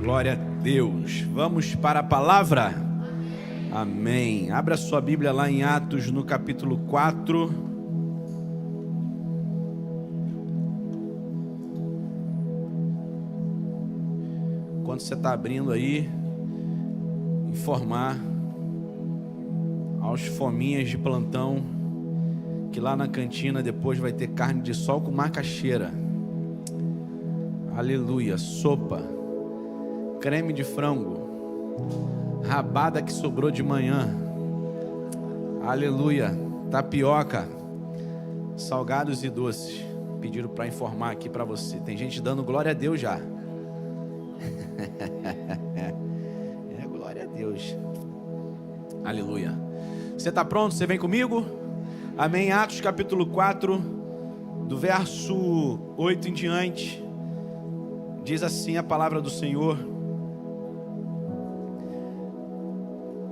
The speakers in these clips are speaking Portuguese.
Glória a Deus. Vamos para a palavra? Amém. Abra sua Bíblia lá em Atos, no capítulo 4. Quando você está abrindo aí, informar aos fominhas de plantão que lá na cantina depois vai ter carne de sol com macaxeira. Aleluia. Sopa, creme de frango, rabada que sobrou de manhã, aleluia, tapioca, salgados e doces. Pediram para informar aqui para você. Tem gente dando glória a Deus já. É, glória a Deus. Aleluia. Você está pronto? Você vem comigo? Amém. Atos capítulo 4, do verso 8 em diante, diz assim a palavra do Senhor.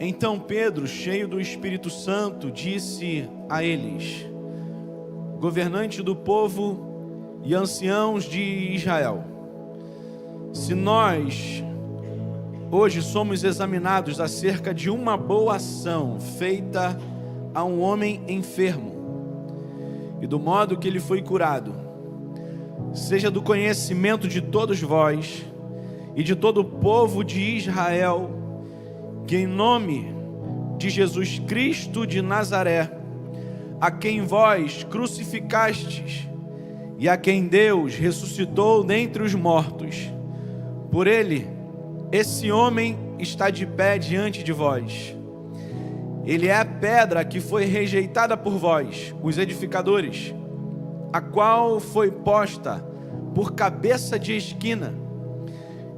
Então Pedro, cheio do Espírito Santo, disse a eles: governante do povo e anciãos de Israel, se nós hoje somos examinados acerca de uma boa ação feita a um homem enfermo e do modo que ele foi curado, seja do conhecimento de todos vós e de todo o povo de Israel, que em nome de Jesus Cristo de Nazaré, a quem vós crucificastes e a quem Deus ressuscitou dentre os mortos, por ele, esse homem está de pé diante de vós. Ele é a pedra que foi rejeitada por vós, os edificadores, a qual foi posta por cabeça de esquina,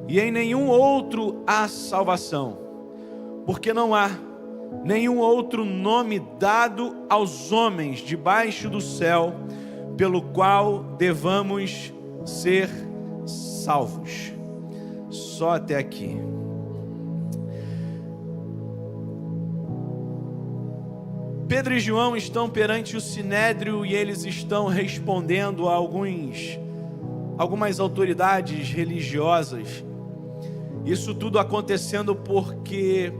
e em nenhum outro há salvação, porque não há nenhum outro nome dado aos homens debaixo do céu, pelo qual devamos ser salvos. Só até aqui. Pedro e João estão perante o Sinédrio e eles estão respondendo a algumas autoridades religiosas. Isso tudo acontecendo porque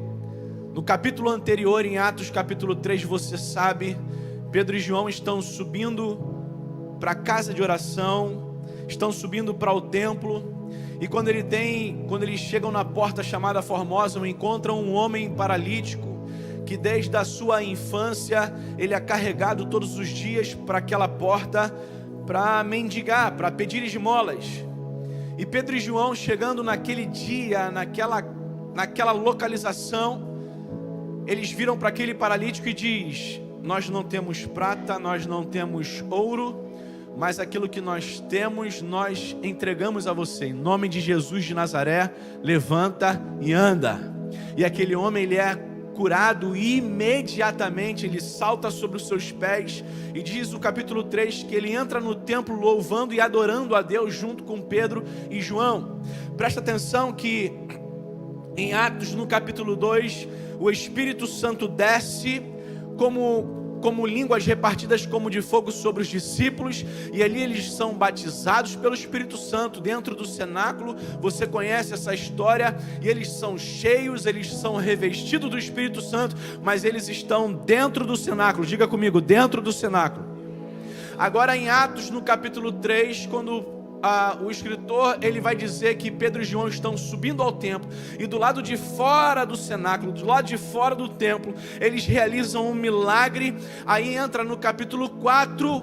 no capítulo anterior, em Atos capítulo 3, você sabe, Pedro e João estão subindo para a casa de oração, estão subindo para o templo, e quando eles chegam na porta chamada Formosa, encontram um homem paralítico, que desde a sua infância, ele é carregado todos os dias para aquela porta, para mendigar, para pedir esmolas. E Pedro e João chegando naquele dia, naquela localização, eles viram para aquele paralítico e diz: nós não temos prata, nós não temos ouro, mas aquilo que nós temos, nós entregamos a você. Em nome de Jesus de Nazaré, levanta e anda. E aquele homem, ele é curado e imediatamente ele salta sobre os seus pés, e diz o capítulo 3 que ele entra no templo louvando e adorando a Deus junto com Pedro e João. Presta atenção que em Atos, no capítulo 2, o Espírito Santo desce como línguas repartidas como de fogo sobre os discípulos, e ali eles são batizados pelo Espírito Santo dentro do cenáculo. Você conhece essa história, e eles são cheios, eles são revestidos do Espírito Santo, mas eles estão dentro do cenáculo. Diga comigo, dentro do cenáculo. Agora em Atos, no capítulo 3, quando o escritor, ele vai dizer que Pedro e João estão subindo ao templo, e do lado de fora do cenáculo, do lado de fora do templo, eles realizam um milagre. Aí entra no capítulo 4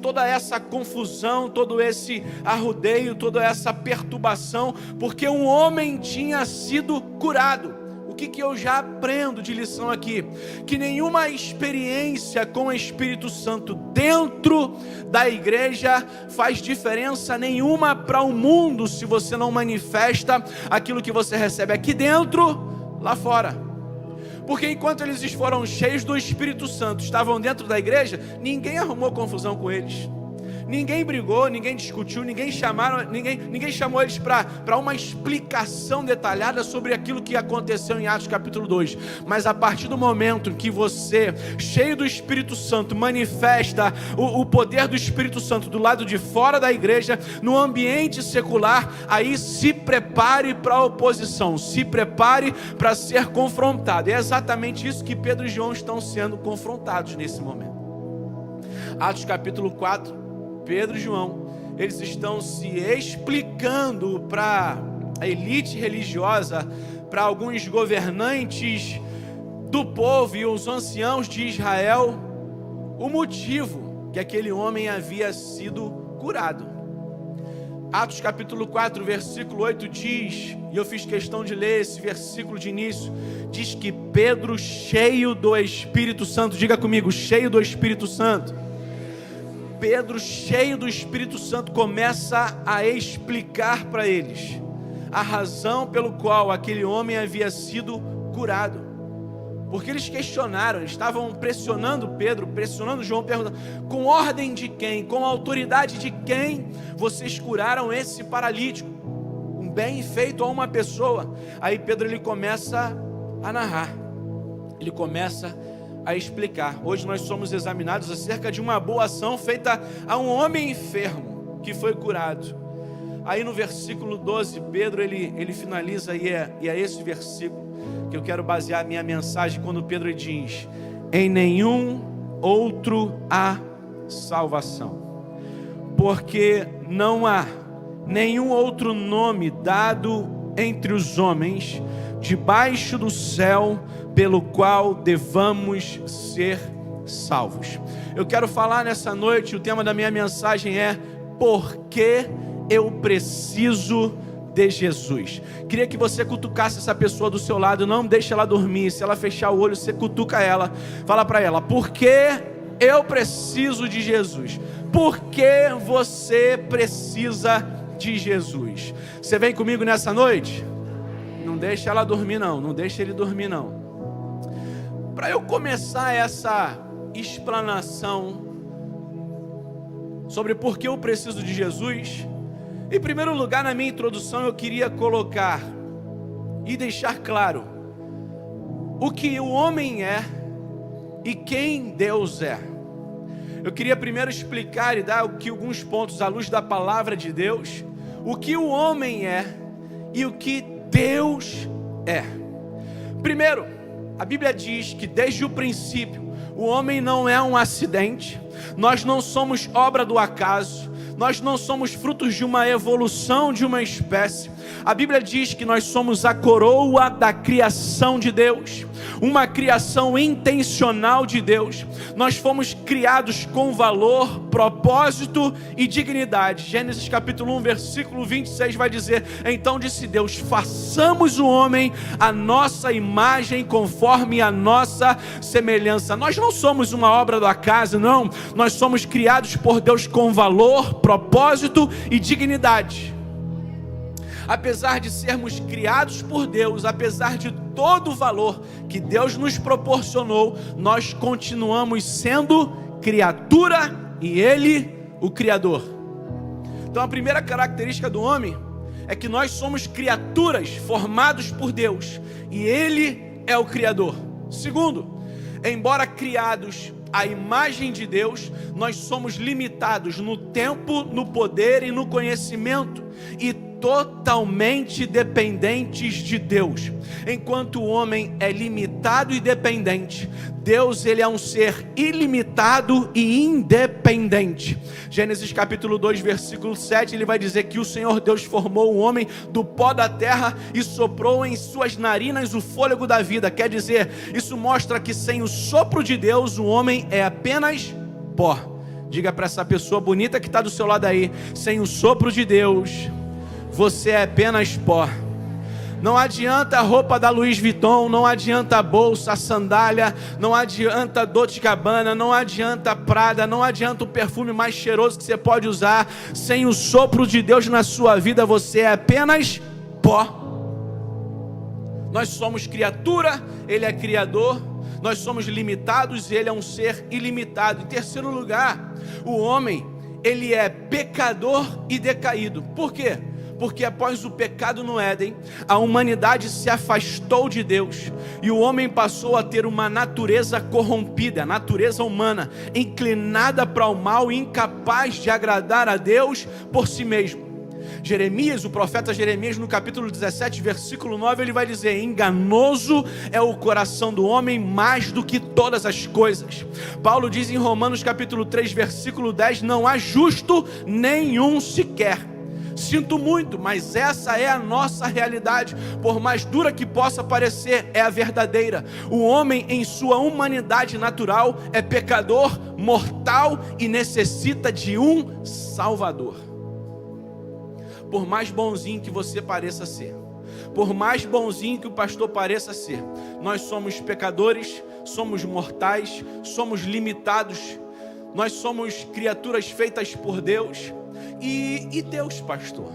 toda essa confusão, todo esse arrodeio, toda essa perturbação, porque um homem tinha sido curado. O que eu já aprendo de lição aqui? Que nenhuma experiência com o Espírito Santo dentro da igreja faz diferença nenhuma para o mundo, se você não manifesta aquilo que você recebe aqui dentro, lá fora. Porque enquanto eles foram cheios do Espírito Santo, estavam dentro da igreja, ninguém arrumou confusão com eles. Ninguém brigou, ninguém discutiu, ninguém chamou eles para uma explicação detalhada sobre aquilo que aconteceu em Atos capítulo 2. Mas a partir do momento em que você, cheio do Espírito Santo, manifesta o poder do Espírito Santo do lado de fora da igreja, no ambiente secular, aí se prepare para a oposição, se prepare para ser confrontado. E é exatamente isso que Pedro e João estão sendo confrontados nesse momento. Atos capítulo 4, Pedro e João, eles estão se explicando para a elite religiosa, para alguns governantes do povo e os anciãos de Israel, o motivo que aquele homem havia sido curado. Atos capítulo 4, versículo 8 diz, e eu fiz questão de ler esse versículo de início, diz que Pedro, cheio do Espírito Santo, diga comigo, cheio do Espírito Santo, Pedro, cheio do Espírito Santo, começa a explicar para eles a razão pelo qual aquele homem havia sido curado. Porque eles questionaram, eles estavam pressionando Pedro, pressionando João, perguntando: com ordem de quem, com autoridade de quem vocês curaram esse paralítico? Um bem feito a uma pessoa. Aí Pedro, ele começa a narrar, ele começa a explicar. Hoje nós somos examinados acerca de uma boa ação feita a um homem enfermo que foi curado. Aí no versículo 12, Pedro ele finaliza, e é esse versículo que eu quero basear a minha mensagem, quando Pedro diz: em nenhum outro há salvação, porque não há nenhum outro nome dado entre os homens debaixo do céu pelo qual devamos ser salvos. Eu quero falar nessa noite, o tema da minha mensagem é: por que eu preciso de Jesus? Queria que você cutucasse essa pessoa do seu lado, não deixe ela dormir. Se ela fechar o olho, você cutuca ela, fala para ela: por que eu preciso de Jesus? Por que você precisa de Jesus? Você vem comigo nessa noite? Não deixa ela dormir não, não deixa ele dormir não. Para eu começar essa explanação sobre por que eu preciso de Jesus, em primeiro lugar, na minha introdução, eu queria colocar e deixar claro o que o homem é e quem Deus é. Eu queria primeiro explicar e dar alguns pontos à luz da palavra de Deus, o que o homem é e o que Deus é. Primeiro, a Bíblia diz que desde o princípio o homem não é um acidente, nós não somos obra do acaso, nós não somos frutos de uma evolução de uma espécie. A Bíblia diz que nós somos a coroa da criação de Deus, uma criação intencional de Deus. Nós fomos criados com valor, propósito e dignidade. Gênesis capítulo 1, versículo 26 vai dizer: então disse Deus, façamos o homem à nossa imagem, conforme a nossa semelhança. Nós não somos uma obra do acaso, não. Nós somos criados por Deus com valor, propósito e dignidade. Apesar de sermos criados por Deus, apesar de todo o valor que Deus nos proporcionou, nós continuamos sendo criatura e Ele o Criador. Então a primeira característica do homem é que nós somos criaturas formados por Deus e Ele é o Criador. Segundo, embora criados à imagem de Deus, nós somos limitados no tempo, no poder e no conhecimento, e totalmente dependentes de Deus. Enquanto o homem é limitado e dependente, Deus, ele é um ser ilimitado e independente. Gênesis capítulo 2, versículo 7, ele vai dizer que o Senhor Deus formou o homem do pó da terra e soprou em suas narinas o fôlego da vida. Quer dizer, isso mostra que sem o sopro de Deus, o homem é apenas pó. Diga para essa pessoa bonita que está do seu lado aí: sem o sopro de Deus, você é apenas pó. Não adianta a roupa da Louis Vuitton, não adianta a bolsa, a sandália, não adianta Dolce & Gabbana, não adianta Prada, não adianta o perfume mais cheiroso que você pode usar. Sem o sopro de Deus na sua vida, você é apenas pó. Nós somos criatura, Ele é criador. Nós somos limitados e Ele é um ser ilimitado. Em terceiro lugar, o homem, ele é pecador e decaído. Por quê? Porque após o pecado no Éden, a humanidade se afastou de Deus e o homem passou a ter uma natureza corrompida, a natureza humana, inclinada para o mal e incapaz de agradar a Deus por si mesmo. Jeremias, o profeta Jeremias, no capítulo 17, versículo 9, ele vai dizer: enganoso é o coração do homem mais do que todas as coisas. Paulo diz em Romanos capítulo 3, versículo 10, não há justo nenhum sequer. Sinto muito, mas essa é a nossa realidade. Por mais dura que possa parecer, é a verdadeira. O homem em sua humanidade natural é pecador, mortal e necessita de um Salvador. Por mais bonzinho que você pareça ser, por mais bonzinho que o pastor pareça ser, nós somos pecadores, somos mortais, somos limitados, nós somos criaturas feitas por Deus. E Deus, pastor?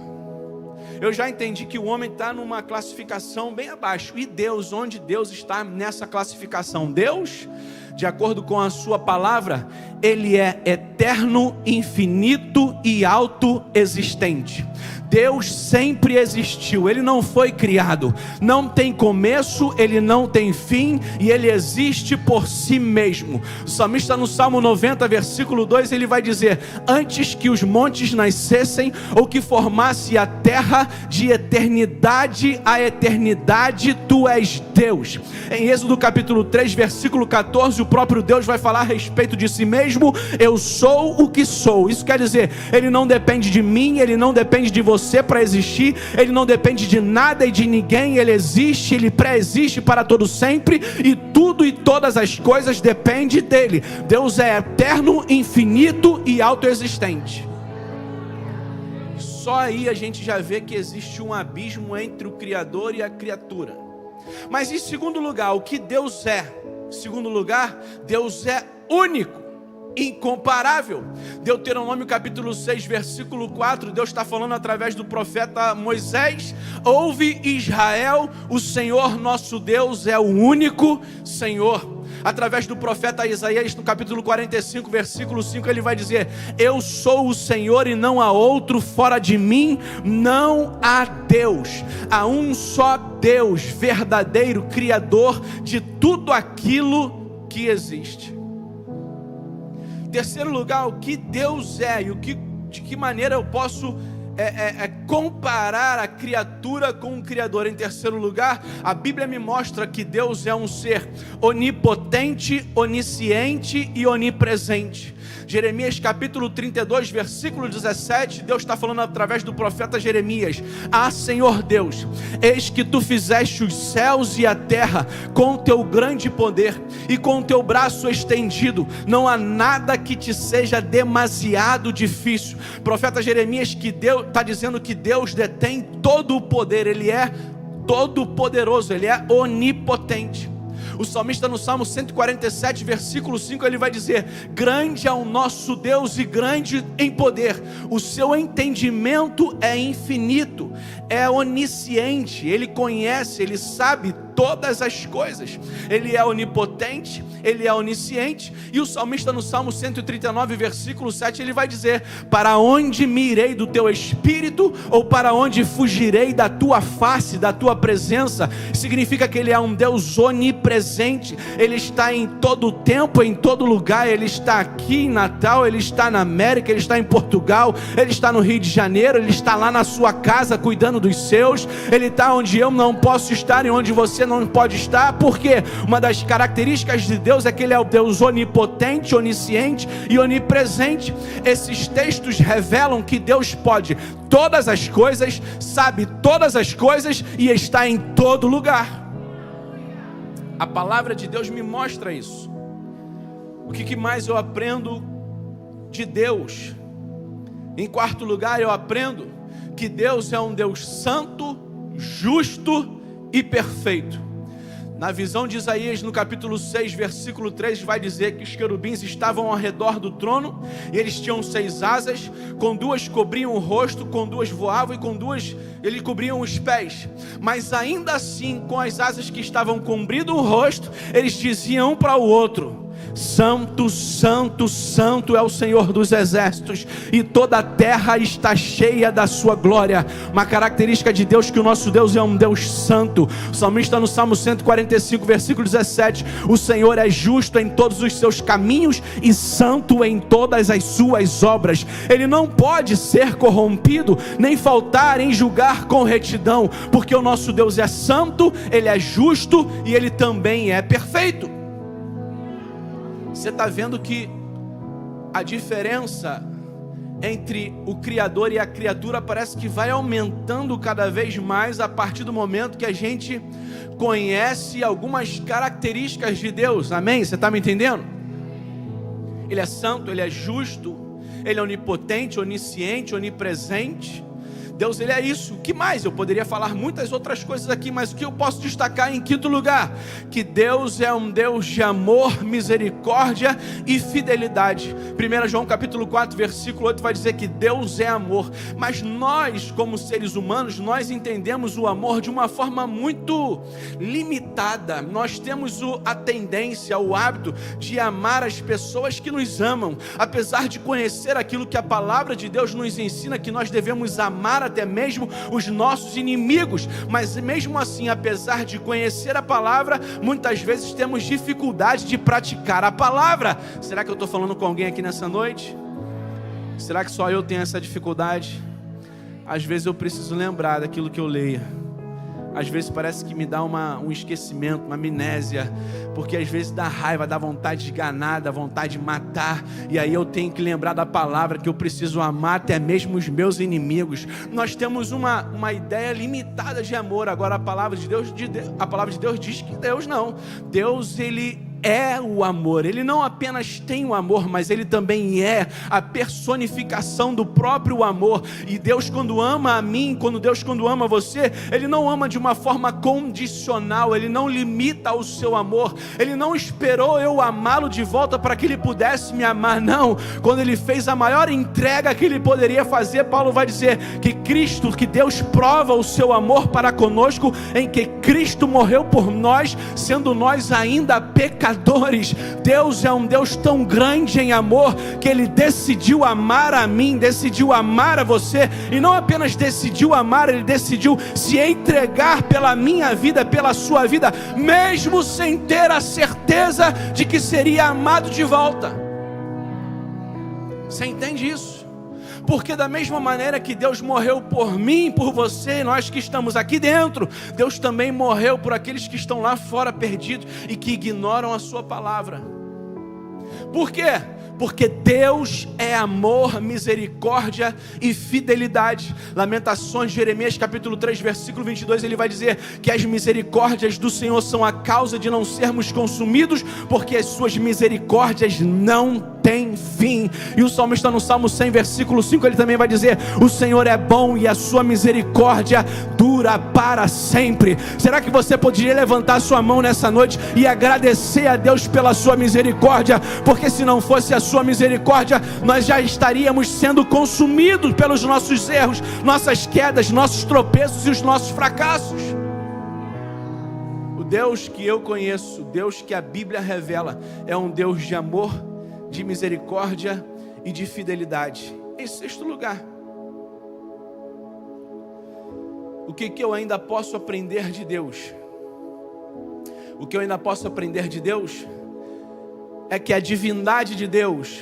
Eu já entendi que o homem está numa classificação bem abaixo. E Deus, onde Deus está nessa classificação? Deus, de acordo com a sua palavra, Ele é eterno, infinito e autoexistente. Deus sempre existiu, Ele não foi criado, não tem começo, Ele não tem fim e Ele existe por si mesmo. O salmista no Salmo 90, versículo 2, ele vai dizer: antes que os montes nascessem ou que formasse a terra, de eternidade a eternidade Tu és Deus. Em Êxodo capítulo 3, versículo 14, o próprio Deus vai falar a respeito de si mesmo: eu sou o que sou. Isso quer dizer, Ele não depende de mim, Ele não depende de você para existir, Ele não depende de nada e de ninguém, Ele existe, Ele pré-existe para todo sempre, e tudo e todas as coisas dependem dEle. Deus é eterno, infinito e autoexistente. Só aí a gente já vê que existe um abismo entre o Criador e a criatura. Mas em segundo lugar, o que Deus é? Em segundo lugar, Deus é único, incomparável. Deuteronômio capítulo 6, versículo 4, Deus está falando através do profeta Moisés: ouve Israel, o Senhor nosso Deus é o único Senhor. Através do profeta Isaías, no capítulo 45, versículo 5, ele vai dizer: eu sou o Senhor e não há outro, fora de mim não há Deus. Há um só Deus, verdadeiro, criador de tudo aquilo que existe. Terceiro lugar, o que Deus é e de que maneira eu posso comparar a criatura com o Criador. Em terceiro lugar, a Bíblia me mostra que Deus é um ser onipotente, onisciente e onipresente. Jeremias capítulo 32, versículo 17, Deus está falando através do profeta Jeremias: ah, Senhor Deus, eis que Tu fizeste os céus e a terra com o Teu grande poder e com o Teu braço estendido, não há nada que Te seja demasiado difícil. Profeta Jeremias, que Deus está dizendo que Deus detém todo o poder, Ele é todo poderoso, Ele é onipotente. O salmista no Salmo 147, versículo 5, ele vai dizer: grande é o nosso Deus e grande em poder, o seu entendimento é infinito, é onisciente, Ele conhece, Ele sabe todas as coisas, Ele é onipotente, Ele é onisciente. E o salmista no Salmo 139, versículo 7, ele vai dizer: para onde me irei do Teu Espírito, ou para onde fugirei da Tua face, da Tua presença? Significa que Ele é um Deus onipresente, Ele está em todo o tempo, em todo lugar. Ele está aqui em Natal, Ele está na América, Ele está em Portugal, Ele está no Rio de Janeiro, Ele está lá na sua casa cuidando dos seus, Ele está onde eu não posso estar e onde você não pode estar. Porque uma das características de Deus é que Ele é o Deus onipotente, onisciente e onipresente. Esses textos revelam que Deus pode todas as coisas, sabe todas as coisas e está em todo lugar. A palavra de Deus me mostra isso. O que mais eu aprendo de Deus? Em quarto lugar, eu aprendo que Deus é um Deus santo, justo e perfeito. Na visão de Isaías, no capítulo 6, versículo 3, vai dizer que os querubins estavam ao redor do trono, e eles tinham 6 asas, com 2 cobriam o rosto, com 2 voavam, e com 2 eles cobriam os pés. Mas ainda assim, com as asas que estavam cobrindo o rosto, eles diziam um para o outro: Santo, santo, santo é o Senhor dos exércitos, e toda a terra está cheia da sua glória. Uma característica de Deus, que o nosso Deus é um Deus santo. O salmista no Salmo 145, versículo 17: o Senhor é justo em todos os seus caminhos e santo em todas as suas obras. Ele não pode ser corrompido, nem faltar em julgar com retidão, porque o nosso Deus é santo, Ele é justo e Ele também é perfeito. Você está vendo que a diferença entre o Criador e a criatura parece que vai aumentando cada vez mais a partir do momento que a gente conhece algumas características de Deus. Amém? Você está me entendendo? Ele é santo, Ele é justo, Ele é onipotente, onisciente, onipresente. Deus, Ele é isso. O que mais? Eu poderia falar muitas outras coisas aqui, mas o que eu posso destacar em quinto lugar? Que Deus é um Deus de amor, misericórdia e fidelidade. 1 João capítulo 4, versículo 8 vai dizer que Deus é amor. Mas nós, como seres humanos, nós entendemos o amor de uma forma muito limitada. Nós temos a tendência, o hábito de amar as pessoas que nos amam, apesar de conhecer aquilo que a palavra de Deus nos ensina, que nós devemos amar até mesmo os nossos inimigos. Mas mesmo assim, apesar de conhecer a palavra, muitas vezes temos dificuldade de praticar a palavra. Será que eu estou falando com alguém aqui nessa noite? Será que só eu tenho essa dificuldade? Às vezes eu preciso lembrar daquilo que eu leio. Às vezes parece que me dá um esquecimento, uma amnésia, porque às vezes dá raiva, dá vontade de enganar, dá vontade de matar, e aí eu tenho que lembrar da palavra, que eu preciso amar até mesmo os meus inimigos. Nós temos uma ideia limitada de amor. Agora a palavra de Deus diz que Deus não. Deus, Ele é o amor. Ele não apenas tem o amor, mas Ele também é a personificação do próprio amor. E Deus, quando ama a mim, quando ama você, Ele não ama de uma forma condicional. Ele não limita o seu amor. Ele não esperou eu amá-lo de volta para que Ele pudesse me amar. Não. Quando Ele fez a maior entrega que Ele poderia fazer, Paulo vai dizer que Deus prova o seu amor para conosco em que Cristo morreu por nós, sendo nós ainda pecadores. Deus é um Deus tão grande em amor, que Ele decidiu amar a mim, decidiu amar a você, e não apenas decidiu amar, Ele decidiu se entregar pela minha vida, pela sua vida, mesmo sem ter a certeza de que seria amado de volta. Você entende isso? Porque da mesma maneira que Deus morreu por mim, por você, nós que estamos aqui dentro, Deus também morreu por aqueles que estão lá fora perdidos e que ignoram a sua palavra. Por quê? Porque Deus é amor, misericórdia e fidelidade. Lamentações, Jeremias capítulo 3, versículo 22, ele vai dizer que as misericórdias do Senhor são a causa de não sermos consumidos, porque as suas misericórdias não têm fim. E o salmista no Salmo 100, versículo 5, ele também vai dizer: o Senhor é bom e a sua misericórdia dura para sempre. Será que você poderia levantar sua mão nessa noite e agradecer a Deus pela sua misericórdia? Porque se não fosse a sua misericórdia, nós já estaríamos sendo consumidos pelos nossos erros, nossas quedas, nossos tropeços e os nossos fracassos. O Deus que eu conheço, o Deus que a Bíblia revela, é um Deus de amor, de misericórdia e de fidelidade. Em sexto lugar, o que eu ainda posso aprender de Deus? O que eu ainda posso aprender de Deus é que a divindade de Deus,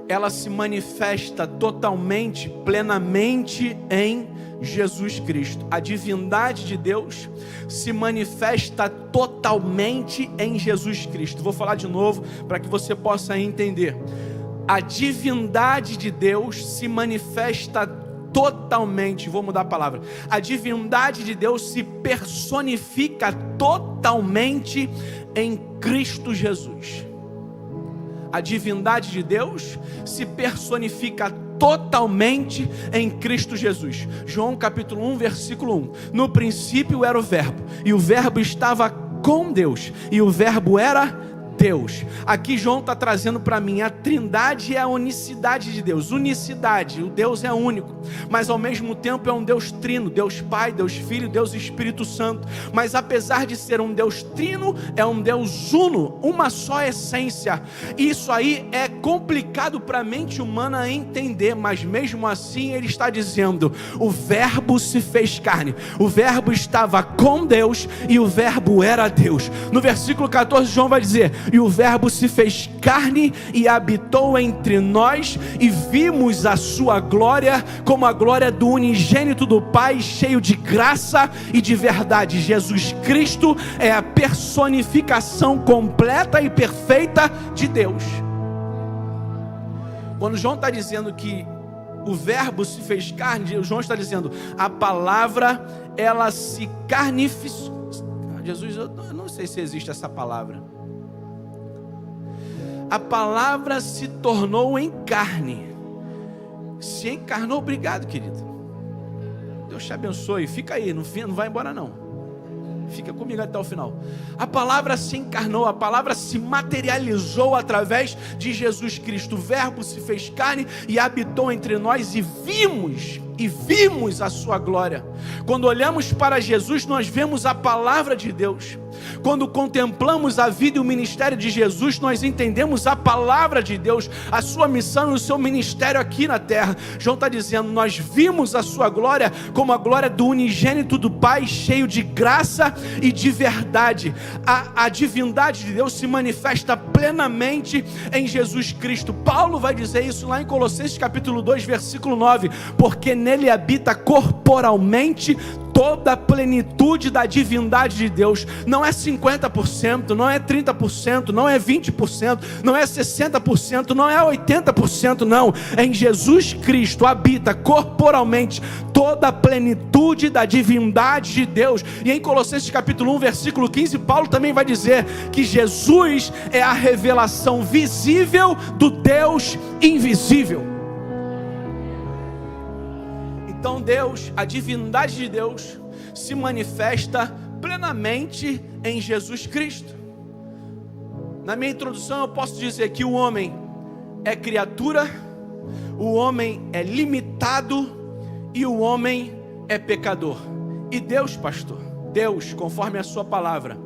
ela se manifesta totalmente, plenamente em Jesus Cristo. A divindade de Deus se manifesta totalmente em Jesus Cristo. Vou falar de novo para que você possa entender. A divindade de Deus se manifesta totalmente, vou mudar a palavra. A divindade de Deus se personifica totalmente em Cristo Jesus. A divindade de Deus se personifica totalmente em Cristo Jesus. João capítulo 1, versículo 1. No princípio era o verbo, e o verbo estava com Deus, e o verbo era Deus. Aqui João está trazendo para mim a trindade e a unicidade de Deus. Unicidade, o Deus é único, mas ao mesmo tempo é um Deus trino, Deus Pai, Deus Filho, Deus Espírito Santo. Mas apesar de ser um Deus trino, é um Deus uno, uma só essência. Isso aí é complicado para a mente humana entender, mas mesmo assim ele está dizendo: o verbo se fez carne, o verbo estava com Deus e o verbo era Deus. No versículo 14 João vai dizer: e o verbo se fez carne e habitou entre nós, e vimos a sua glória como a glória do unigênito do Pai, cheio de graça e de verdade. Jesus Cristo é a personificação completa e perfeita de Deus. Quando João está dizendo que o verbo se fez carne, João está dizendo: a palavra, ela se carnificou. Jesus, eu não sei se existe essa palavra. A palavra se tornou em carne. Se encarnou, obrigado, querido. Deus te abençoe. Fica aí, não vai embora não. Fica comigo até o final. A palavra se encarnou, a palavra se materializou através de Jesus Cristo. O verbo se fez carne e habitou entre nós, e vimos a sua glória. Quando olhamos para Jesus, nós vemos a palavra de Deus. Quando contemplamos a vida e o ministério de Jesus, nós entendemos a palavra de Deus, a sua missão e o seu ministério aqui na terra. João está dizendo: nós vimos a sua glória como a glória do unigênito do Pai, cheio de graça e de verdade. A divindade de Deus se manifesta plenamente em Jesus Cristo. Paulo vai dizer isso lá em Colossenses capítulo 2, versículo 9: porque nele habita corporalmente toda a plenitude da divindade de Deus. Não é 50%, não é 30%, não é 20%, não é 60%, não é 80%, não. Em Jesus Cristo habita corporalmente toda a plenitude da divindade de Deus. E em Colossenses capítulo 1, versículo 15, Paulo também vai dizer que Jesus é a revelação visível do Deus invisível. Então Deus, a divindade de Deus, se manifesta plenamente em Jesus Cristo. Na minha introdução eu posso dizer que o homem é criatura, o homem é limitado e o homem é pecador. E Deus, pastor, Deus, conforme a sua palavra,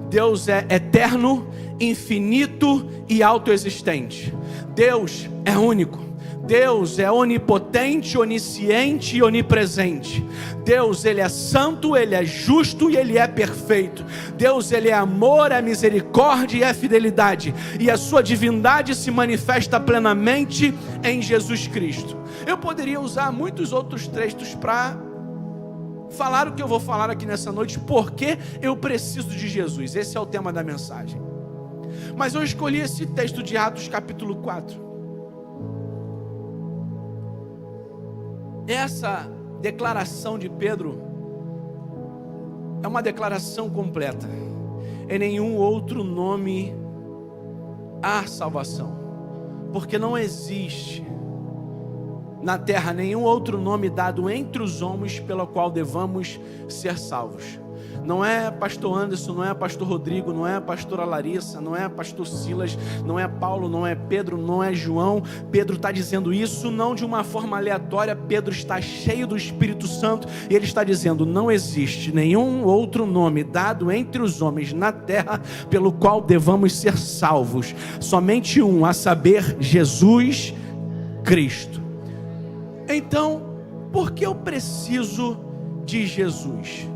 Deus é eterno, infinito e autoexistente. Deus é único. Deus é onipotente, onisciente e onipresente. Deus, Ele é santo, Ele é justo e Ele é perfeito. Deus, Ele é amor, é misericórdia e é fidelidade. E a sua divindade se manifesta plenamente em Jesus Cristo. Eu poderia usar muitos outros textos para falar o que eu vou falar aqui nessa noite, porque eu preciso de Jesus. Esse é o tema da mensagem. Mas eu escolhi esse texto de Atos capítulo 4. Essa declaração de Pedro é uma declaração completa. Em nenhum outro nome há salvação, porque não existe na terra nenhum outro nome dado entre os homens pelo qual devamos ser salvos. Não é pastor Anderson, não é pastor Rodrigo, não é pastora Larissa, não é pastor Silas, não é Paulo, não é Pedro, não é João. Pedro está dizendo isso não de uma forma aleatória. Pedro está cheio do Espírito Santo e ele está dizendo: não existe nenhum outro nome dado entre os homens na terra pelo qual devamos ser salvos. Somente um, a saber, Jesus Cristo. Então, por que eu preciso de Jesus?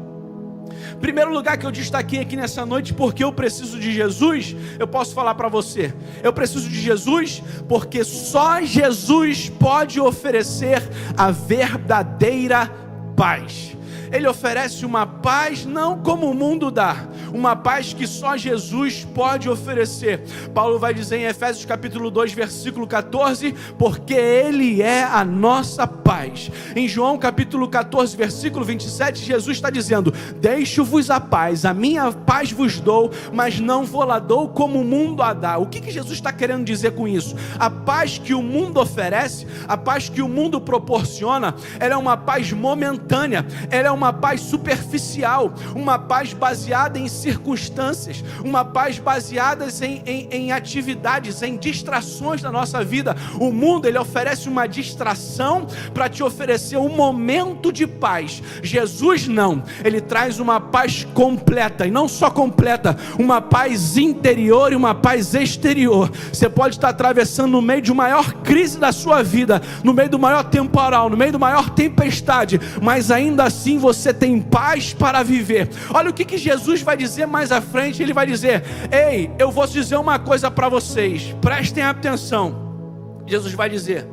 Primeiro lugar que eu destaquei aqui nessa noite, porque eu preciso de Jesus, eu posso falar para você: eu preciso de Jesus porque só Jesus pode oferecer a verdadeira paz. Ele oferece uma paz não como o mundo dá, uma paz que só Jesus pode oferecer. Paulo vai dizer em Efésios capítulo 2, versículo 14, porque Ele é a nossa paz. Em João capítulo 14, versículo 27, Jesus está dizendo: deixo-vos a paz, a minha paz vos dou, mas não vou lá dou como o mundo a dá. O que Jesus está querendo dizer com isso? A paz que o mundo oferece, a paz que o mundo proporciona, ela é uma paz momentânea, ela é uma paz superficial, uma paz baseada em circunstâncias, uma paz baseada em atividades, em distrações da nossa vida. O mundo, ele oferece uma distração para te oferecer um momento de paz. Jesus não, ele traz uma paz completa, e não só completa, uma paz interior e uma paz exterior. Você pode estar atravessando no meio de maior crise da sua vida, no meio do maior temporal, no meio do maior tempestade, mas ainda assim você tem paz para viver. Olha o que Jesus vai dizer mais à frente. Ele vai dizer: ei, eu vou dizer uma coisa para vocês, prestem atenção. Jesus vai dizer: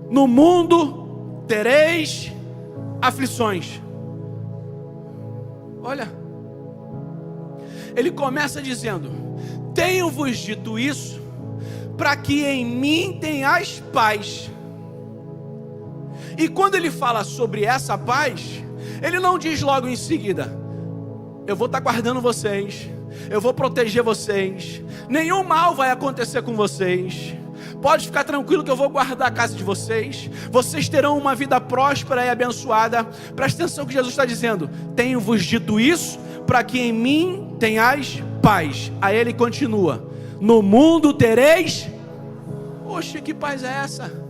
no mundo tereis aflições. Olha, ele começa dizendo: tenho-vos dito isso para que em mim tenhais paz. E quando ele fala sobre essa paz, ele não diz logo em seguida: eu vou estar guardando vocês, eu vou proteger vocês, nenhum mal vai acontecer com vocês, pode ficar tranquilo que eu vou guardar a casa de vocês, vocês terão uma vida próspera e abençoada. Presta atenção que Jesus está dizendo: tenho-vos dito isso para que em mim tenhais paz. Aí ele continua: no mundo tereis. Oxe, que paz é essa?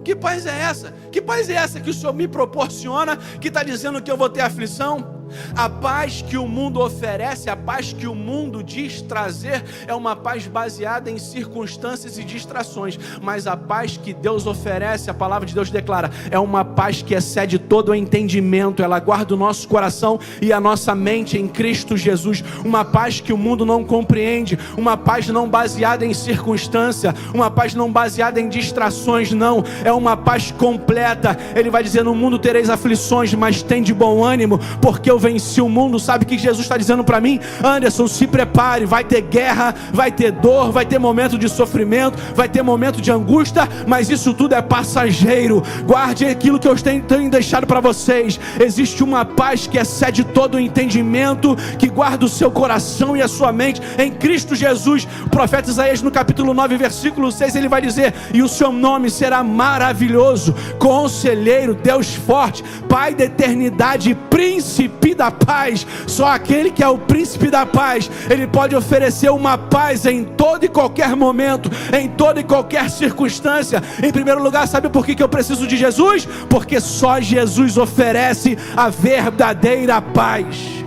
Que paz é essa? Que paz é essa que o Senhor me proporciona, que está dizendo que eu vou ter aflição? A paz que o mundo oferece, a paz que o mundo diz trazer, é uma paz baseada em circunstâncias e distrações. Mas a paz que Deus oferece, a palavra de Deus declara, é uma paz que excede todo o entendimento. Ela guarda o nosso coração e a nossa mente em Cristo Jesus. Uma paz que o mundo não compreende, uma paz não baseada em circunstância, uma paz não baseada em distrações, não. É uma paz completa. Ele vai dizer: no mundo tereis aflições, mas tem de bom ânimo, porque eu venci o mundo. Sabe o que Jesus está dizendo para mim? Anderson, se prepare, vai ter guerra, vai ter dor, vai ter momento de sofrimento, vai ter momento de angústia, mas isso tudo é passageiro. Guarde aquilo que eu tenho deixado para vocês. Existe uma paz que excede todo o entendimento, que guarda o seu coração e a sua mente em Cristo Jesus. O profeta Isaías, no capítulo 9, versículo 6, ele vai dizer: e o seu nome será maravilhoso, Conselheiro, Deus forte, Pai da eternidade, Príncipe da paz. Só aquele que é o príncipe da paz, ele pode oferecer uma paz em todo e qualquer momento, em toda e qualquer circunstância. Em primeiro lugar, sabe por que eu preciso de Jesus? Porque só Jesus oferece a verdadeira paz.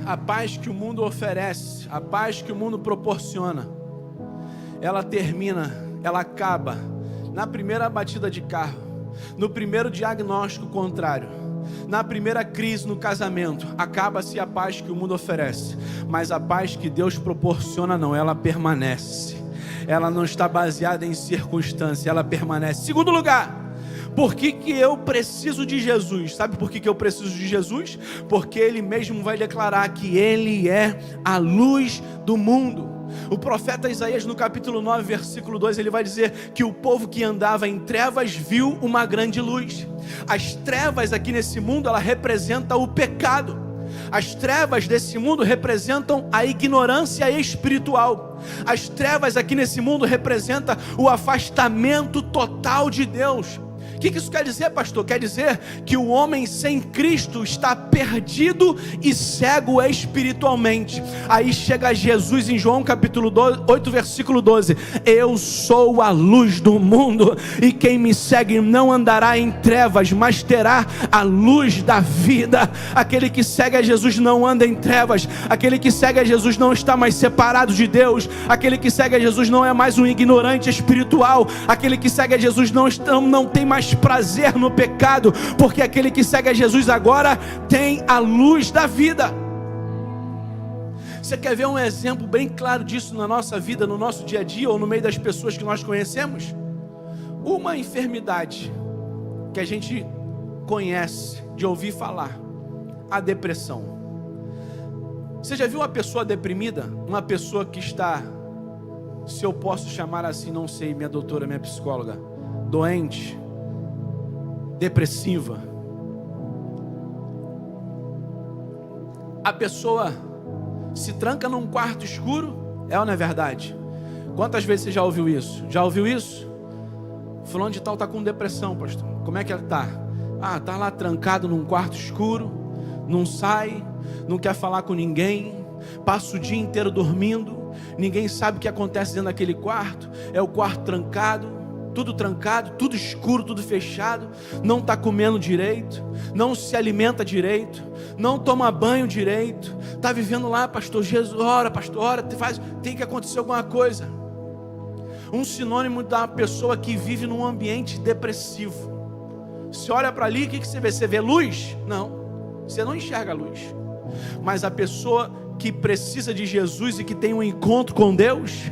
A paz que o mundo oferece, a paz que o mundo proporciona, ela termina, ela acaba na primeira batida de carro, no primeiro diagnóstico contrário, na primeira crise no casamento. Acaba-se a paz que o mundo oferece, mas a paz que Deus proporciona não, ela permanece. Ela não está baseada em circunstância, ela permanece. Segundo lugar, por que eu preciso de Jesus? Sabe por que eu preciso de Jesus? Porque Ele mesmo vai declarar que Ele é a luz do mundo. O profeta Isaías, no capítulo 9, versículo 2, ele vai dizer que o povo que andava em trevas viu uma grande luz. As trevas aqui nesse mundo, ela representa o pecado. As trevas desse mundo representam a ignorância espiritual. As trevas aqui nesse mundo representam o afastamento total de Deus. O que isso quer dizer, pastor? Quer dizer que o homem sem Cristo está perdido e cego espiritualmente. Aí chega Jesus em João capítulo 8, versículo 12: eu sou a luz do mundo, e quem me segue não andará em trevas, mas terá a luz da vida. Aquele que segue a Jesus não anda em trevas. Aquele que segue a Jesus não está mais separado de Deus. Aquele que segue a Jesus não é mais um ignorante espiritual. Aquele que segue a Jesus não tem mais prazer no pecado, porque aquele que segue a Jesus agora tem a luz da vida. Você quer ver um exemplo bem claro disso na nossa vida, no nosso dia a dia, ou no meio das pessoas que nós conhecemos? Uma enfermidade que a gente conhece, de ouvir falar: a depressão. Você já viu uma pessoa deprimida? Uma pessoa que está, se eu posso chamar assim, não sei, minha doutora, minha psicóloga, doente, depressiva. A pessoa se tranca num quarto escuro É ou não é verdade? Quantas vezes você já ouviu isso? Já ouviu isso? Fulano de tal está com depressão, pastor. Como é que ele está? Está lá trancado num quarto escuro, não sai, não quer falar com ninguém, passa o dia inteiro dormindo, ninguém sabe o que acontece dentro daquele quarto, é o quarto trancado, tudo escuro, tudo fechado, não está comendo direito, não se alimenta direito, não toma banho direito, está vivendo lá, pastor, Jesus, ora, tem que acontecer alguma coisa. Um sinônimo da pessoa que vive num ambiente depressivo. Você olha para ali, o que você vê? Você vê luz? Não, você não enxerga luz. Mas a pessoa que precisa de Jesus e que tem um encontro com Deus,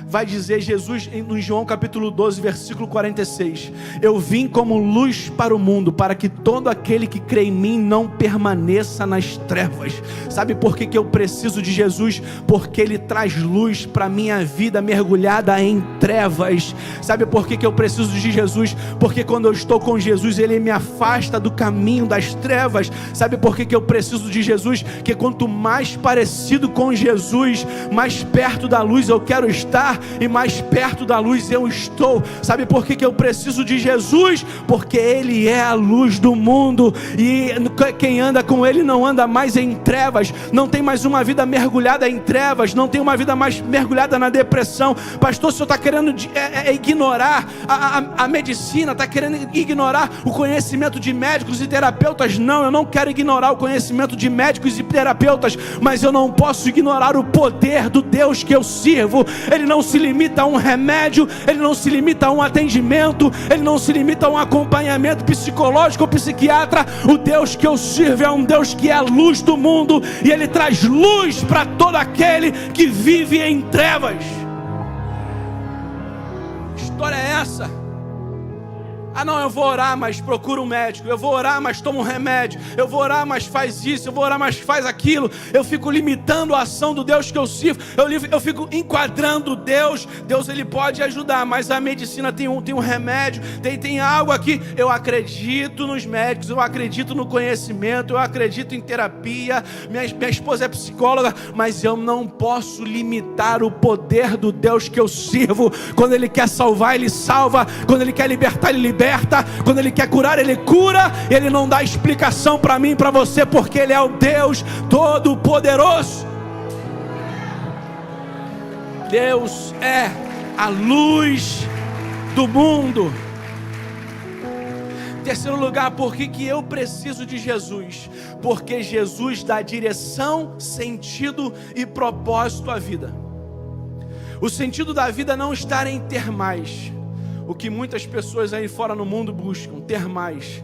vai dizer Jesus em João capítulo 12, versículo 46, eu vim como luz para o mundo, para que todo aquele que crê em mim não permaneça nas trevas. Sabe por que eu preciso de Jesus? Porque Ele traz luz para a minha vida mergulhada em trevas. Sabe por que eu preciso de Jesus? Porque quando eu estou com Jesus, Ele me afasta do caminho das trevas. Sabe por que eu preciso de Jesus? Que quanto mais parecido com Jesus, mais perto da luz eu quero estar, e mais perto da luz eu estou. Sabe por que eu preciso de Jesus? Porque Ele é a luz do mundo, e quem anda com Ele não anda mais em trevas, não tem mais uma vida mergulhada em trevas, não tem uma vida mais mergulhada na depressão. Pastor, o senhor está querendo ignorar a medicina, está querendo ignorar o conhecimento de médicos e terapeutas? Não, eu não quero ignorar o conhecimento de médicos e terapeutas, mas eu não posso ignorar o poder do Deus que eu sirvo. Ele não se limita a um remédio, Ele não se limita a um atendimento, Ele não se limita a um acompanhamento psicológico ou psiquiatra. O Deus que eu sirvo é um Deus que é a luz do mundo, e Ele traz luz para todo aquele que vive em trevas. Que história é essa? Não, eu vou orar, mas procura um médico. Eu vou orar, mas toma um remédio. Eu vou orar, mas faz isso. Eu vou orar, mas faz aquilo. Eu fico limitando a ação do Deus que eu sirvo. Eu fico enquadrando Deus. Deus, Ele pode ajudar, mas a medicina tem um remédio, tem algo aqui. Eu acredito nos médicos, eu acredito no conhecimento, eu acredito em terapia. Minha esposa é psicóloga, mas eu não posso limitar o poder do Deus que eu sirvo. Quando Ele quer salvar, Ele salva. Quando Ele quer libertar, Ele liberta. Quando Ele quer curar, Ele cura. Ele não dá explicação para mim e para você, porque Ele é o Deus Todo-Poderoso. Deus é a luz do mundo. Terceiro lugar, por que eu preciso de Jesus? Porque Jesus dá direção, sentido e propósito à vida. O sentido da vida não está em ter mais. O que muitas pessoas aí fora no mundo buscam, ter mais.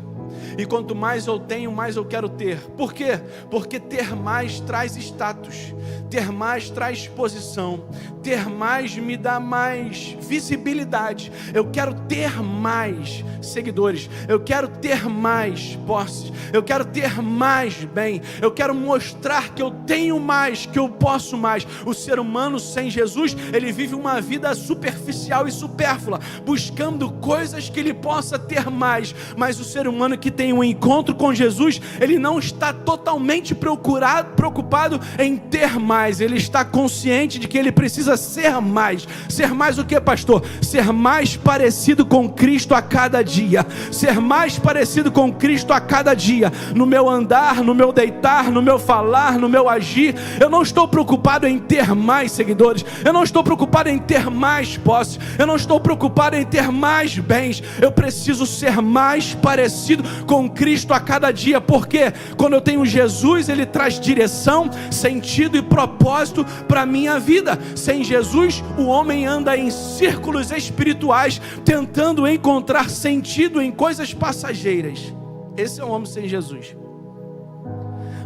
E quanto mais eu tenho, mais eu quero ter. Por quê? Porque ter mais traz status, ter mais traz posição, ter mais me dá mais visibilidade. Eu quero ter mais seguidores, eu quero ter mais posses, eu quero ter mais bem, eu quero mostrar que eu tenho mais, que eu posso mais. O ser humano sem Jesus, ele vive uma vida superficial e supérflua, buscando coisas que ele possa ter mais. Mas o ser humano que tem um encontro com Jesus, ele não está totalmente preocupado em ter mais, ele está consciente de que ele precisa ser mais. Ser mais o que, pastor? Ser mais parecido com Cristo a cada dia, ser mais parecido com Cristo a cada dia, no meu andar, no meu deitar, no meu falar, no meu agir. Eu não estou preocupado em ter mais seguidores, eu não estou preocupado em ter mais posses, eu não estou preocupado em ter mais bens. Eu preciso ser mais parecido com Cristo a cada dia, porque quando eu tenho Jesus, Ele traz direção, sentido e propósito para a minha vida. Sem Jesus, o homem anda em círculos espirituais, tentando encontrar sentido em coisas passageiras. Esse é o homem sem Jesus.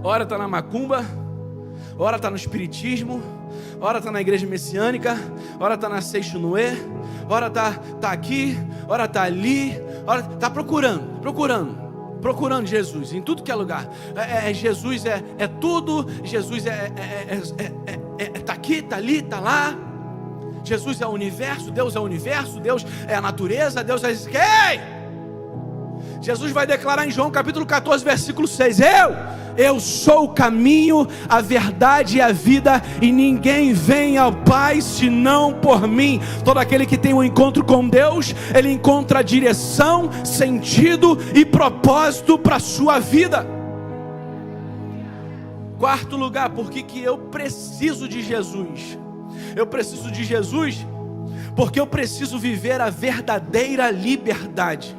Ora está na macumba, ora está no espiritismo, ora está na igreja messiânica, ora está na Seixo Noé, ora está aqui, ora está ali, ora está procurando Jesus em tudo que é lugar. Jesus é tudo. Jesus está aqui, está ali, está lá. Jesus é o universo, Deus é a natureza, Deus é... Ei! Jesus vai declarar em João capítulo 14, versículo 6, eu sou o caminho, a verdade e a vida, e ninguém vem ao Pai senão por mim. Todo aquele que tem um encontro com Deus, ele encontra direção, sentido e propósito para a sua vida. Quarto lugar, por que eu preciso de Jesus? Eu preciso de Jesus porque eu preciso viver a verdadeira liberdade.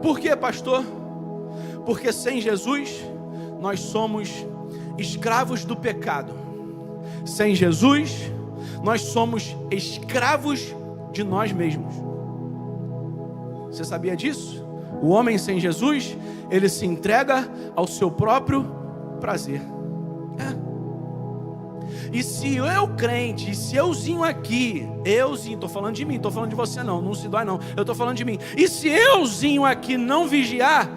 Por quê, pastor? Porque sem Jesus nós somos escravos do pecado. Sem Jesus nós somos escravos de nós mesmos. Você sabia disso? O homem sem Jesus, ele se entrega ao seu próprio prazer. E se eu crente, e se euzinho aqui, estou falando de mim, estou falando de você não se dói não, eu estou falando de mim. E se euzinho aqui não vigiar,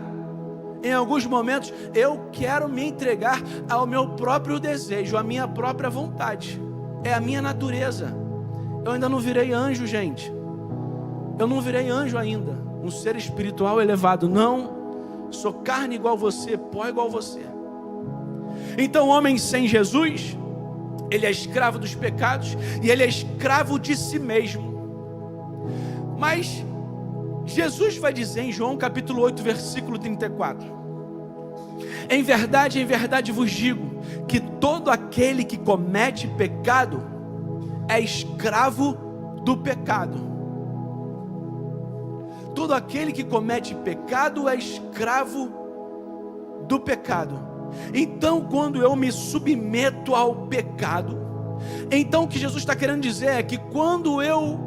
em alguns momentos eu quero me entregar ao meu próprio desejo, à minha própria vontade. É a minha natureza. Eu ainda não virei anjo, gente. Eu não virei anjo ainda, um ser espiritual elevado, não. Sou carne igual você, pó igual você. Então o homem sem Jesus, ele é escravo dos pecados e ele é escravo de si mesmo. Mas Jesus vai dizer em João capítulo 8, versículo 34: em verdade vos digo, que todo aquele que comete pecado é escravo do pecado. Todo aquele que comete pecado é escravo do pecado. Então, quando eu me submeto ao pecado, então o que Jesus está querendo dizer é que quando eu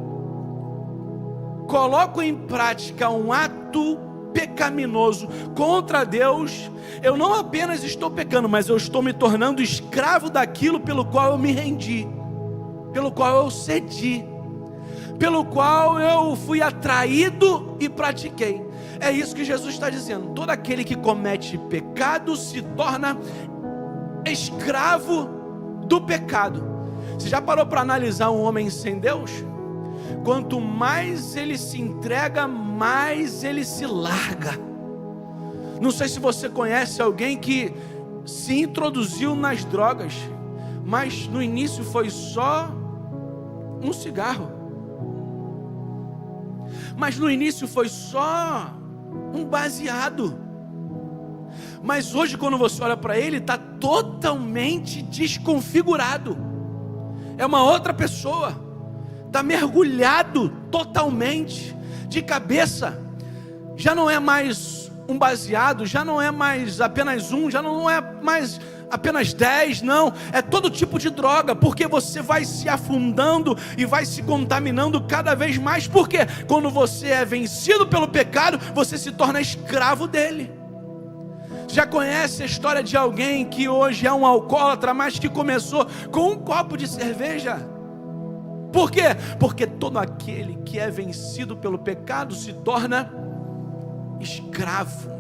coloco em prática um ato pecaminoso contra Deus, eu não apenas estou pecando, mas eu estou me tornando escravo daquilo pelo qual eu me rendi, pelo qual eu cedi, pelo qual eu fui atraído e pratiquei. É isso que Jesus está dizendo. Todo aquele que comete pecado se torna escravo do pecado. Você já parou para analisar um homem sem Deus? Quanto mais ele se entrega, mais ele se larga. Não sei se você conhece alguém que se introduziu nas drogas, mas no início foi só um cigarro. Mas no início foi só um baseado. Mas hoje, quando você olha para ele, está totalmente desconfigurado. É uma outra pessoa. Está mergulhado totalmente, de cabeça. Já não é mais um baseado, já não é mais apenas um, já não é mais apenas 10, não, é todo tipo de droga, porque você vai se afundando e vai se contaminando cada vez mais. Porque quando você é vencido pelo pecado, você se torna escravo dele. Já conhece a história de alguém que hoje é um alcoólatra, mas que começou com um copo de cerveja? Por quê? Porque todo aquele que é vencido pelo pecado se torna escravo.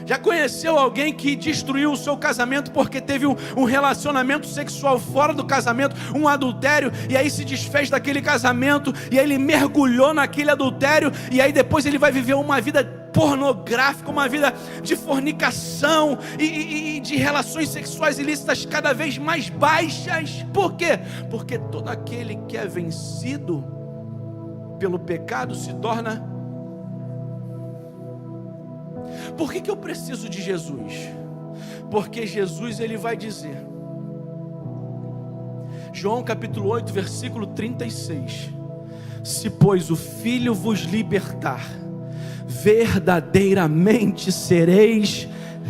Já conheceu alguém que destruiu o seu casamento porque teve um relacionamento sexual fora do casamento, um adultério, e aí se desfez daquele casamento, e aí ele mergulhou naquele adultério, e aí depois ele vai viver uma vida pornográfica, uma vida de fornicação e de relações sexuais ilícitas cada vez mais baixas? Por quê? Porque todo aquele que é vencido pelo pecado se torna... Por que eu preciso de Jesus? Porque Jesus, ele vai dizer, João capítulo 8, versículo 36, se pois o Filho vos libertar, verdadeiramente sereis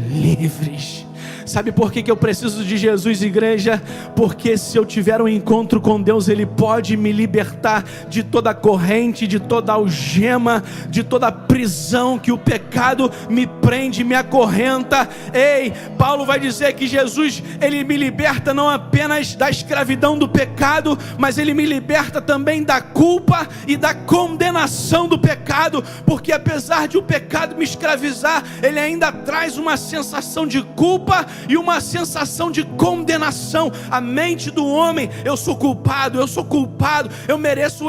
livres. Sabe por que eu preciso de Jesus, igreja? Porque se eu tiver um encontro com Deus, Ele pode me libertar de toda corrente, de toda algema, de toda prisão que o pecado me prende, me acorrenta. Ei, Paulo vai dizer que Jesus, Ele me liberta não apenas da escravidão do pecado, mas Ele me liberta também da culpa e da condenação do pecado. Porque apesar de o pecado me escravizar, ele ainda traz uma sensação de culpa e uma sensação de condenação. A mente do homem: eu sou culpado, eu mereço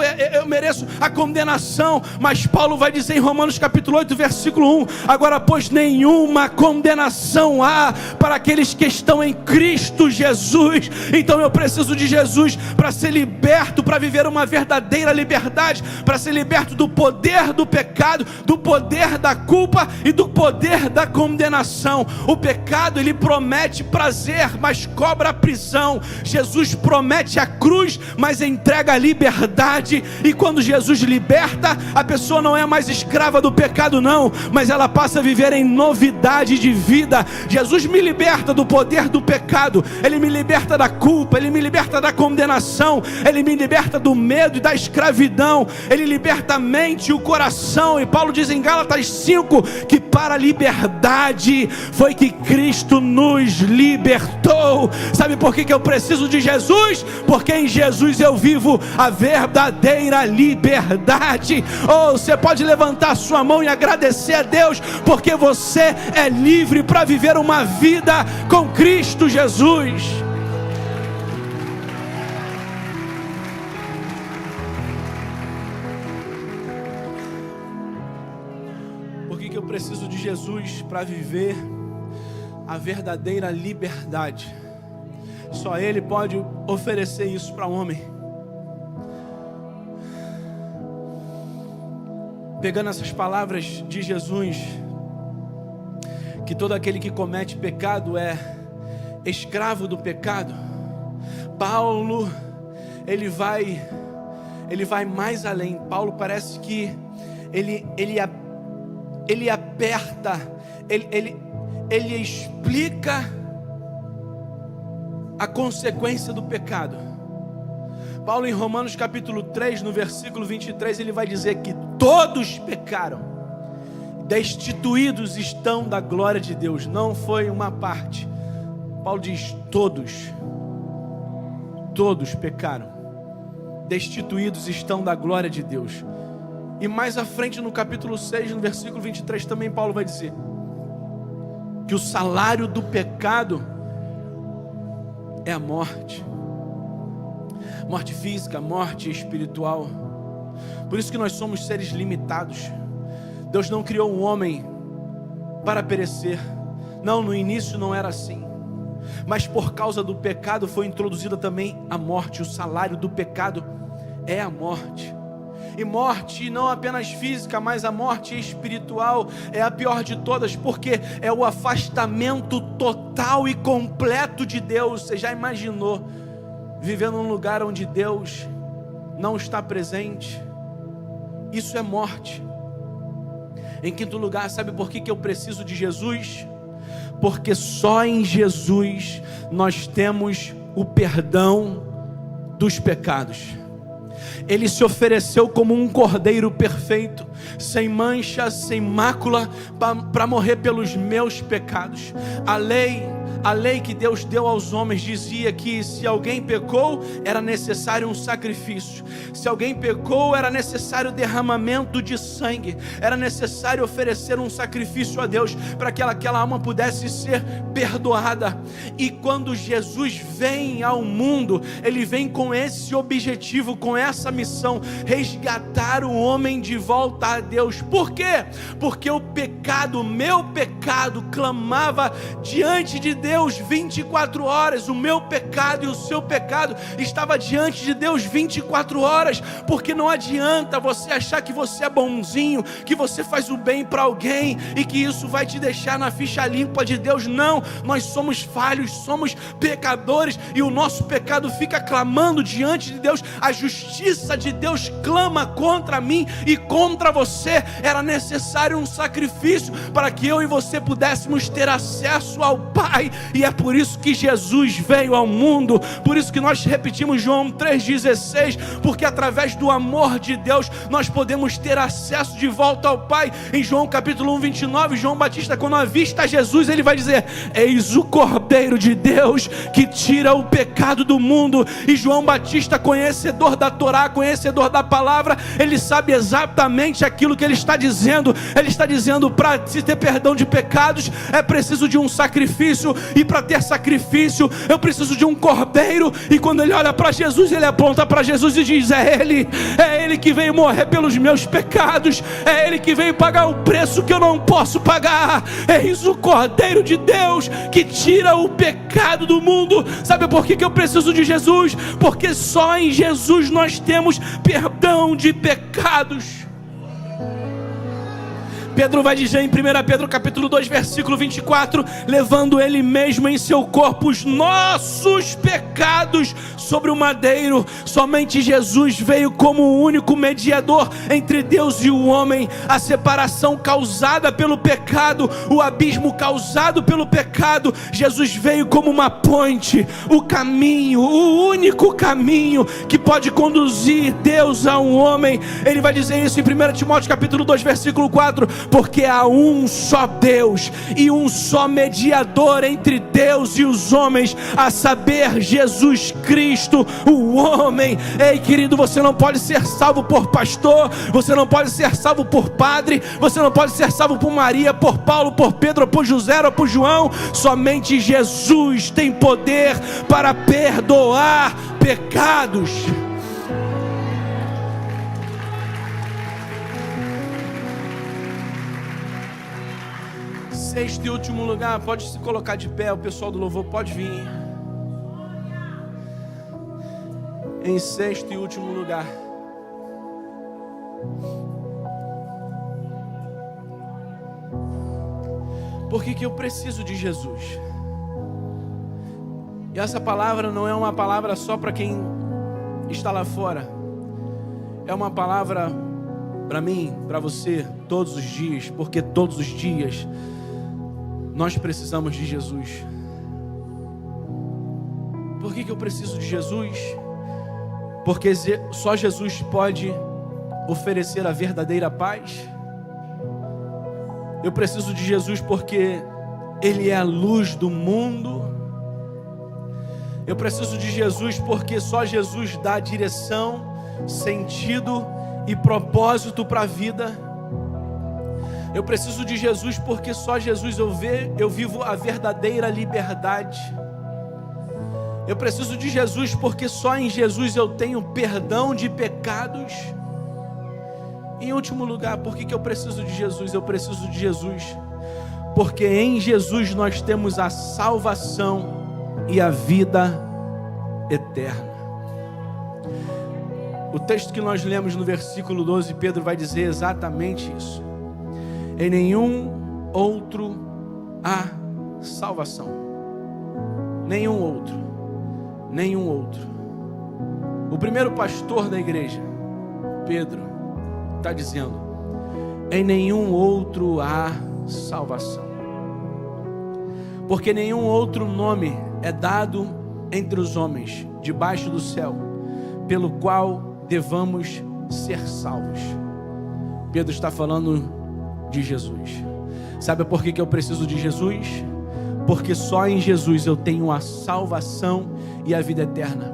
a condenação. Mas Paulo vai dizer em Romanos capítulo 8, versículo 1: agora, pois, nenhuma condenação há para aqueles que estão em Cristo Jesus. Então eu preciso de Jesus para ser liberto, para viver uma verdadeira liberdade, para ser liberto do poder do pecado, do poder da culpa e do poder da condenação. O pecado, ele promete prazer, mas cobra a prisão. Jesus promete a cruz, mas entrega a liberdade. E quando Jesus liberta, a pessoa não é mais escrava do pecado, não, mas ela passa a viver em novidade de vida. Jesus me liberta do poder do pecado, Ele me liberta da culpa, Ele me liberta da condenação, Ele me liberta do medo e da escravidão, Ele liberta a mente e o coração. E Paulo diz em Gálatas 5 que para a liberdade foi que Cristo nos libertou. Sabe por que eu preciso de Jesus? Porque em Jesus eu vivo a verdadeira liberdade. Oh, você pode levantar sua mão e agradecer a Deus, porque você é livre para viver uma vida com Cristo Jesus. Por que eu preciso de Jesus para viver a verdadeira liberdade? Só Ele pode oferecer isso para o homem. Pegando essas palavras de Jesus, que todo aquele que comete pecado é escravo do pecado, Paulo, ele vai mais além. Paulo parece que ele aperta, ele explica a consequência do pecado. Paulo, em Romanos capítulo 3, no versículo 23, ele vai dizer que todos pecaram, destituídos estão da glória de Deus. Não foi uma parte. Paulo diz: todos pecaram, destituídos estão da glória de Deus. E mais à frente, no capítulo 6, no versículo 23, também Paulo vai dizer que o salário do pecado é a morte. Morte física, morte espiritual. Por isso que nós somos seres limitados. Deus não criou um homem para perecer. Não, no início não era assim. Mas por causa do pecado foi introduzida também a morte. O salário do pecado é a morte. E morte não apenas física, mas a morte espiritual é a pior de todas, porque é o afastamento total e completo de Deus. Você já imaginou viver num lugar onde Deus não está presente? Isso é morte. Em quinto lugar, sabe por que eu preciso de Jesus? Porque só em Jesus nós temos o perdão dos pecados. Ele se ofereceu como um cordeiro perfeito, sem mancha, sem mácula, para morrer pelos meus pecados. A lei que Deus deu aos homens dizia que se alguém pecou, era necessário um sacrifício. Se alguém pecou, era necessário derramamento de sangue. Era necessário oferecer um sacrifício a Deus para que aquela alma pudesse ser perdoada. E quando Jesus vem ao mundo, Ele vem com esse objetivo, com essa missão: resgatar o homem de volta a Deus. Por quê? Porque o pecado, meu pecado, clamava diante de Deus 24 horas. O meu pecado e o seu pecado estava diante de Deus 24 horas. Porque não adianta você achar que você é bonzinho, que você faz o bem para alguém e que isso vai te deixar na ficha limpa de Deus. Não, nós somos falhos, somos pecadores, e o nosso pecado fica clamando diante de Deus. A justiça de Deus clama contra mim e contra você. Era necessário um sacrifício para que eu e você pudéssemos ter acesso ao Pai. E é por isso que Jesus veio ao mundo. Por isso que nós repetimos João 3,16, porque através do amor de Deus nós podemos ter acesso de volta ao Pai. Em João capítulo 1:29, João Batista, quando avista Jesus, ele vai dizer: eis o Cordeiro de Deus que tira o pecado do mundo. E João Batista, conhecedor da Torá, conhecedor da palavra, ele sabe exatamente aquilo que ele está dizendo. Ele está dizendo dizendo: para se ter perdão de pecados é preciso de um sacrifício, e para ter sacrifício eu preciso de um cordeiro. E quando ele olha para Jesus, ele aponta para Jesus e diz: é Ele que veio morrer pelos meus pecados, é Ele que veio pagar o preço que eu não posso pagar. Eis o Cordeiro de Deus que tira o pecado do mundo. Sabe por que eu preciso de Jesus? Porque só em Jesus nós temos perdão de pecados. Pedro vai dizer em 1 Pedro capítulo 2 versículo 24: levando Ele mesmo em seu corpo os nossos pecados sobre o madeiro. Somente Jesus veio como o único mediador entre Deus e o homem. A separação causada pelo pecado, o abismo causado pelo pecado, Jesus veio como uma ponte, o caminho, o único caminho que pode conduzir Deus a um homem. Ele vai dizer isso em 1 Timóteo capítulo 2 versículo 4: porque há um só Deus e um só mediador entre Deus e os homens, a saber, Jesus Cristo, o homem. Ei, querido, você não pode ser salvo por pastor, você não pode ser salvo por padre, você não pode ser salvo por Maria, por Paulo, por Pedro, por José ou por João. Somente Jesus tem poder para perdoar pecados. Sexto e último lugar, pode se colocar de pé, o pessoal do louvor pode vir. Em sexto e último lugar, por que eu preciso de Jesus? E essa palavra não é uma palavra só para quem está lá fora, é uma palavra para mim, para você, todos os dias, porque todos os dias nós precisamos de Jesus. Por que eu preciso de Jesus? Porque só Jesus pode oferecer a verdadeira paz. Eu preciso de Jesus porque Ele é a luz do mundo. Eu preciso de Jesus porque só Jesus dá direção, sentido e propósito para a vida. Eu preciso de Jesus porque só Jesus eu vivo a verdadeira liberdade. Eu preciso de Jesus porque só em Jesus eu tenho perdão de pecados. Em último lugar, por que eu preciso de Jesus? Eu preciso de Jesus porque em Jesus nós temos a salvação e a vida eterna. O texto que nós lemos no versículo 12, Pedro vai dizer exatamente isso. Em nenhum outro há salvação. Nenhum outro. Nenhum outro. O primeiro pastor da igreja, Pedro, está dizendo: em nenhum outro há salvação. Porque nenhum outro nome é dado entre os homens, debaixo do céu, pelo qual devamos ser salvos. Pedro está falando de Jesus. Sabe por que eu preciso de Jesus? Porque só em Jesus eu tenho a salvação e a vida eterna.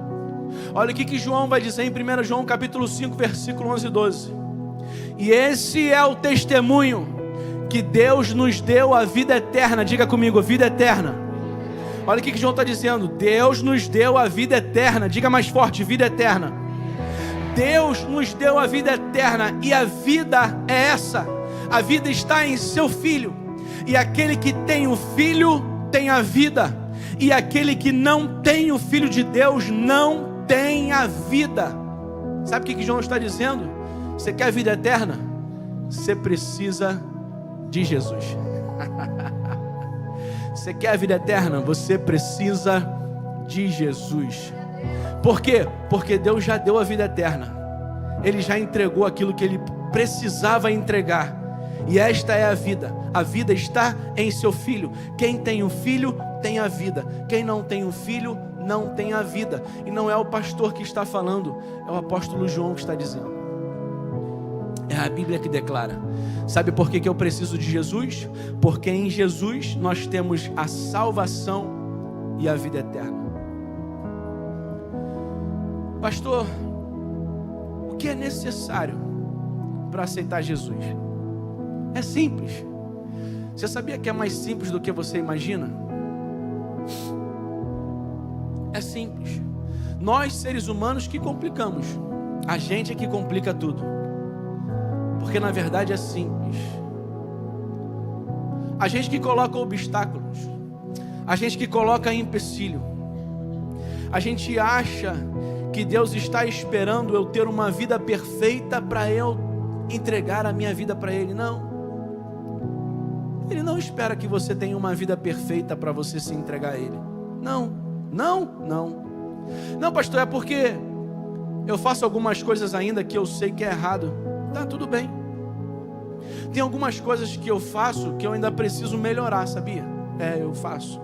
Olha o que João vai dizer em 1 João capítulo 5 versículo 11 e 12. E esse é o testemunho que Deus nos deu, a vida eterna. Diga comigo, vida eterna. Olha o que João está dizendo: Deus nos deu a vida eterna. Diga mais forte, vida eterna. Deus nos deu a vida eterna, e a vida é essa: a vida está em seu Filho, e aquele que tem o Filho tem a vida, e aquele que não tem o Filho de Deus não tem a vida. Sabe o que João está dizendo? Você quer a vida eterna? Você precisa de Jesus. Você quer a vida eterna? Você precisa de Jesus. Por quê? Porque Deus já deu a vida eterna. Ele já entregou aquilo que Ele precisava entregar. E esta é a vida. A vida está em seu Filho. Quem tem o Filho tem a vida. Quem não tem o Filho não tem a vida. E não é o pastor que está falando, é o apóstolo João que está dizendo. É a Bíblia que declara. Sabe por que eu preciso de Jesus? Porque em Jesus nós temos a salvação e a vida eterna. Pastor, o que é necessário para aceitar Jesus? É simples. Você sabia que é mais simples do que você imagina? É simples. Nós, seres humanos, que complicamos. A gente é que complica tudo. Porque na verdade é simples. A gente que coloca obstáculos. A gente que coloca empecilho. A gente acha que Deus está esperando eu ter uma vida perfeita para eu entregar a minha vida para Ele. Não. Ele não espera que você tenha uma vida perfeita para você se entregar a Ele. Não, pastor, é porque eu faço algumas coisas ainda que eu sei que é errado. Tá, tudo bem. Tem algumas coisas que eu faço que eu ainda preciso melhorar, sabia? Eu faço.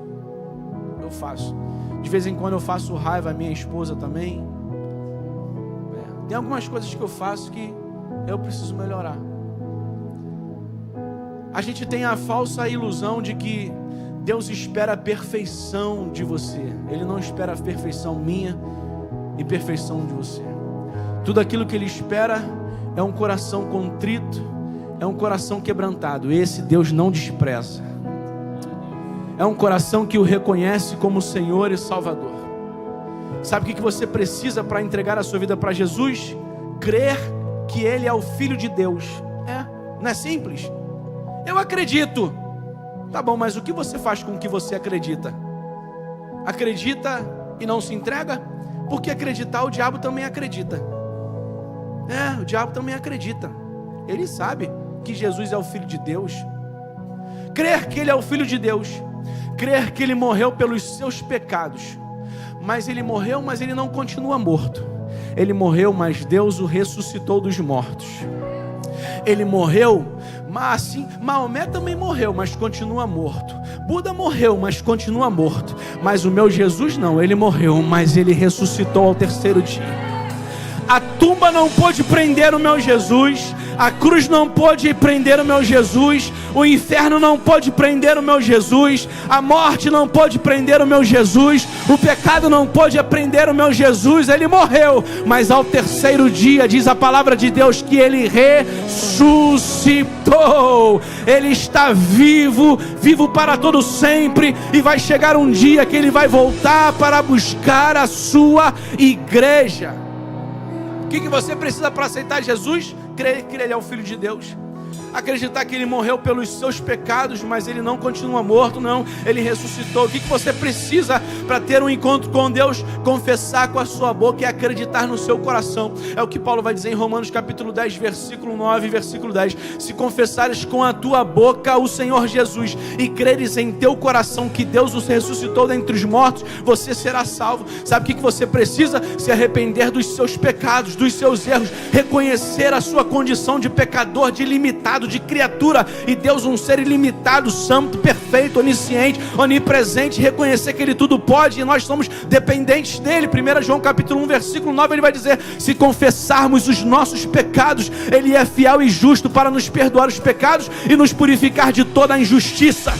De vez em quando eu faço raiva à minha esposa também. Tem algumas coisas que eu faço que eu preciso melhorar. A gente tem a falsa ilusão de que Deus espera a perfeição de você. Ele não espera a perfeição minha e perfeição de você. Tudo aquilo que Ele espera é um coração contrito, é um coração quebrantado. Esse Deus não despreza. É um coração que o reconhece como Senhor e Salvador. Sabe o que você precisa para entregar a sua vida para Jesus? Crer que Ele é o Filho de Deus. Não é simples? Eu acredito. Tá bom, mas o que você faz com o que você acredita? Acredita e não se entrega? Porque acreditar, o diabo também acredita. O diabo também acredita. Ele sabe que Jesus é o Filho de Deus. Crer que Ele é o Filho de Deus. Crer que Ele morreu pelos seus pecados. Mas Ele morreu, mas Ele não continua morto. Ele morreu, mas Deus o ressuscitou dos mortos. Ele morreu, mas assim, Maomé também morreu, mas continua morto. Buda morreu, mas continua morto. Mas o meu Jesus não, Ele morreu, mas Ele ressuscitou ao terceiro dia. A tumba não pôde prender o meu Jesus. A cruz não pôde prender o meu Jesus. O inferno não pôde prender o meu Jesus. A morte não pôde prender o meu Jesus. O pecado não pôde prender o meu Jesus. Ele morreu, mas ao terceiro dia, diz a palavra de Deus, que Ele ressuscitou. Ele está vivo, vivo para todo sempre. E vai chegar um dia que Ele vai voltar para buscar a sua igreja. O que você precisa para aceitar Jesus? Crer que Ele é o Filho de Deus. Acreditar que Ele morreu pelos seus pecados, mas Ele não continua morto, não. Ele ressuscitou. O que você precisa para ter um encontro com Deus? Confessar com a sua boca e acreditar no seu coração. É o que Paulo vai dizer em Romanos capítulo 10, versículo 9 e versículo 10. Se confessares com a tua boca o Senhor Jesus e creres em teu coração que Deus os ressuscitou dentre os mortos, você será salvo. Sabe o que você precisa? Se arrepender dos seus pecados, dos seus erros, reconhecer a sua condição de pecador, de limitado, de criatura, e Deus um ser ilimitado, santo, perfeito, onisciente, onipresente, reconhecer que Ele tudo pode e nós somos dependentes dEle. 1 João capítulo 1 versículo 9, ele vai dizer: se confessarmos os nossos pecados, Ele é fiel e justo para nos perdoar os pecados e nos purificar de toda a injustiça.